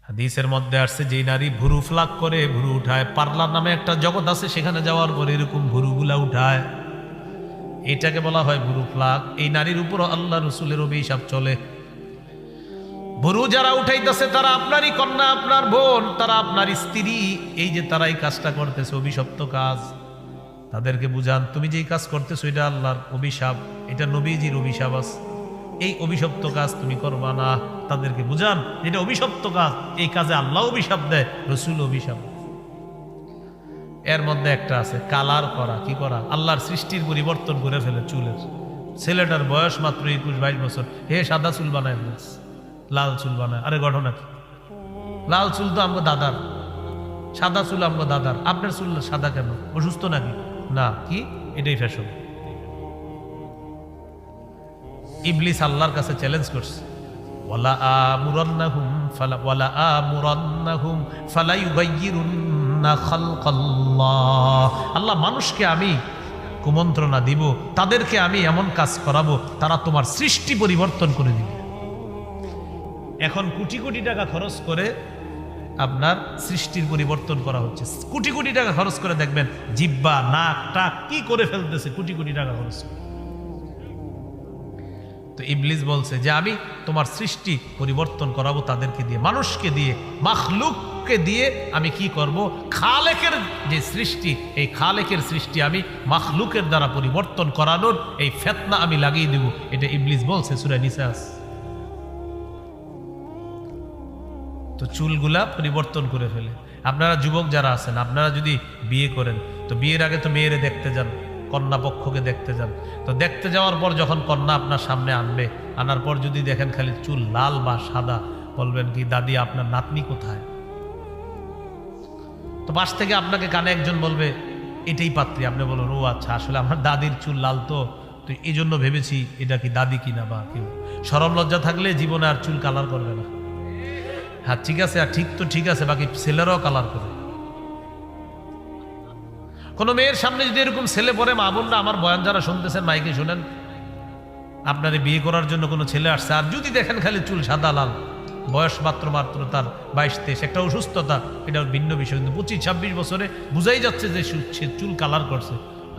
হাদিসের মধ্যে আসছে যে নারী ভুরু ফ্লাক করে, ভুরু উঠায়, পার্লার নামে একটা জগৎ আছে, সেখানে যাওয়ার পরে এরকম ভুরুগুলা উঠায়, এটাকে বলা হয় ভুরু ফ্লাক। এই নারীর উপর আল্লাহ রসুলের অভিশাপ চলে। ভুরু যারা উঠাইতেছে তারা আপনারই কন্যা, আপনার বোন, তারা আপনার স্ত্রী। এই যে তারা এই কাজটা করতেছে, অভিশপ্ত কাজ, তাদেরকে বুঝান তুমি যেই কাজ করতেছো এটা আল্লাহর অভিশাপ, এটা নবীজির অভিশাপ আছে, এই অভিশপ্ত কাজ তুমি করবা না। তাদেরকে বুঝান এটা অভিশপ্ত কাজ, এই কাজে আল্লাহ অভিশাপ দেয়, রসুল অভিশাপ। এর মধ্যে একটা আছে কালার করা। কি করা? আল্লাহর সৃষ্টির পরিবর্তন করে ফেলে চুলের। ছেলেটার বয়স মাত্র 21-22 বছর, হে সাদা চুল বানায় ফেলছে, লাল চুল বানায়। আরে ঘটনা কি? লাল চুল তো আমগো দাদার, সাদা চুল আমগো দাদার, আপনার চুল সাদা কেন? অসুস্থ নাকি? না, কি এটাই ফ্যাশন। ইবলিস আল্লাহর কাছে চ্যালেঞ্জ করছে, ওয়ালা আমুরান্নাহুম ফালা ইউগাইয়িরুন্না খালকাল্লাহ। আল্লাহ মানুষকে আমি কুমন্ত্রণা দিব, তাদেরকে আমি এমন কাজ করাবো তারা তোমার সৃষ্টি পরিবর্তন করে দিবে। এখন কোটি কোটি টাকা খরচ করে আপনার সৃষ্টির পরিবর্তন করা হচ্ছে, কোটি কোটি টাকা খরচ করে দেখবেন জিব্বা, নাক, টাক কি করে ফেলতেছে, কোটি কোটি টাকা খরচ করে। তো ইবলিস বলছে যে আমি তোমার সৃষ্টি পরিবর্তন করাবো তাদেরকে দিয়ে, মানুষকে দিয়ে, মাখলুককে দিয়ে। আমি কি করব? খালেকের যে সৃষ্টি, এই খালেকের সৃষ্টি আমি মাখলুকের দ্বারা পরিবর্তন করানোর এই ফিতনা আমি লাগিয়ে দেব। এটা ইবলিস বলছে সূরা নিসা। তো চুলগুলা পরিবর্তন করে ফেলে। আপনারা যুবক যারা আছেন, আপনারা যদি বিয়ে করেন তো বিয়ের আগে তো মেয়েরে দেখতে যান, কন্যা পক্ষকে দেখতে যান। তো দেখতে যাওয়ার পর যখন কন্যা আপনার সামনে আনবে, আনার পর যদি দেখেন খালি চুল লাল বা সাদা, বলবেন কি দাদি আপনার নাতনি কোথায়? তো পাশ থেকে আপনাকে কানে একজন বলবে এটাই পাত্রী। আপনি বলুন ও আচ্ছা, আসলে আমার দাদির চুল লাল, তো এই জন্য ভেবেছি এটা কি দাদি কিনা বা কেউ। শরম লজ্জা থাকলে জীবনে আর চুল কালার করবে না। হ্যাঁ ঠিক আছে, আর ঠিক তো ঠিক আছে, বাকি ছেলেরাও কালার করে। কোন মেয়ের সামনে যদি এরকম ছেলে পরে, মা বোনরা আমার বয়ান যারা শুনতেছেন মাইকে শুনেন, আপনারে বিয়ে করার জন্য কোনো ছেলে আসছে, আর যদি দেখেন খালি চুল সাদা লাল, বয়স মাত্র তার 22-23, একটা অসুস্থতা, এটা ভিন্ন বিষয়। কিন্তু 25-26 বছরে বুঝাই যাচ্ছে যে সে চুল কালার করছে।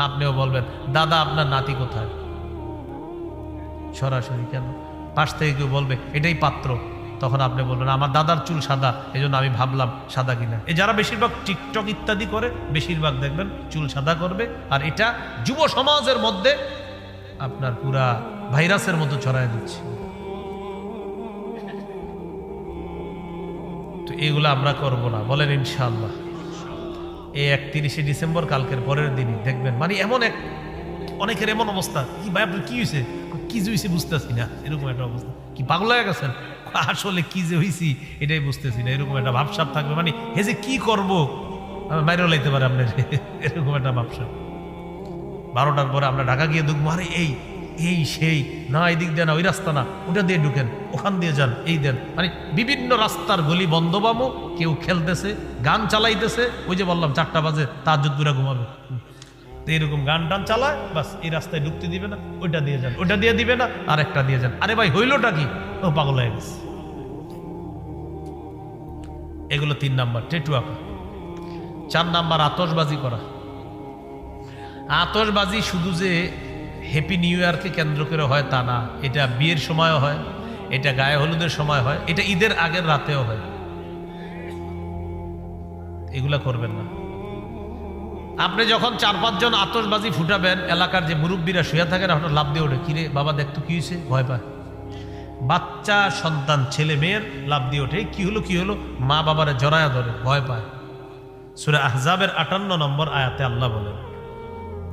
আপনিও বলবেন দাদা আপনার নাতি কোথায়? সরাসরি কেন? পাশ থেকে কেউ বলবে এটাই পাত্র, তখন আপনি বলবেন আমার দাদার চুল সাদা, এই জন্য আমি ভাবলাম সাদা কিনা। এই যারা বেশিরভাগ টিকটক ইত্যাদি করে, বেশিরভাগ দেখবেন চুল সাদা করবে, আর এটা যুব সমাজের মধ্যে আপনার পুরা ভাইরাসের মতো ছড়ায় দিচ্ছে। তো এগুলো আমরা করব না, বলেন ইনশাআল্লাহ। এই 31শে ডিসেম্বর, কালকের পরের দিনই দেখবেন মানে এমন অনেকের এমন অবস্থা, কি ভাই আপনার কি হয়েছে, কি যে হয়েছে বুঝতেছি না, এরকম একটা অবস্থা। কি পাগল হয়ে গেছেন? আসলে কি যে হয়েছি এটাই বুঝতেছি না, এরকম একটা ভাবসাব থাকবে। মানে হে যে কি করবো, মাইরেও লাইতে পারে আপনার, এরকম একটা ভাবসাব। 12টার পরে আমরা ঢাকা গিয়ে ঢুকবো, আরে এই সেই না, এই দিক দিয়ে না, ওই রাস্তা না, ওটা দিয়ে ঢুকেন, ওখান দিয়ে যান, এই দেন। মানে বিভিন্ন রাস্তার গলি বন্ধ পাবো, কেউ খেলতেছে, গান চালাইতেছে। ওই যে বললাম 4টা বাজে তাহাজ্জুদ পুরা ঘুমাবে, তো এরকম গান টান চালায়, বাস এই রাস্তায় ঢুকতে দিবে না, ওইটা দিয়ে যান, ওইটা দিয়ে দিবে না, আর একটা দিয়ে যান। আরে ভাই হইলোটা কি? ও পাগল হয়ে গেছে। এগুলো 3 নাম্বার টেটু আঁকা। 4 নাম্বার আতশবাজি করা। আতশবাজি শুধু যে হ্যাপি নিউ ইয়ারকে কেন্দ্র করে হয় তা না, এটা বিয়ের সময়ও হয়, এটা গায়ে হলুদের সময় হয়, এটা ঈদের আগের রাতেও হয়। এগুলা করবেন না। আপনি যখন 4-5 জন আতশবাজি ফুটাবেন, এলাকার যে মুরব্বীরা শুয়ে থাকেন আপনার লাভ দিয়ে ওঠে, কিরে বাবা দেখতো কি হয়েছে, ভয় পায়। বাচ্চা সন্তান ছেলে মেয়ের লাভ দিয়ে ওঠে, কি হলো, মা বাবারে জড়ায়া ধরে, ভয় পায়। সূরা আহজাবের 58 নম্বর আয়াতে আল্লাহ বলেন,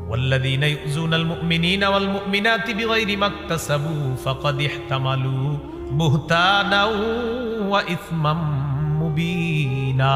ওয়াল্লাযীনা ইউযুনাল মুমিনিনা ওয়াল মুমিনাতি বিগাইরি মাকতাসাবু ফাকাদ ইহতামালু বুহতানাও ওয়া ইসমাম মুবিনা।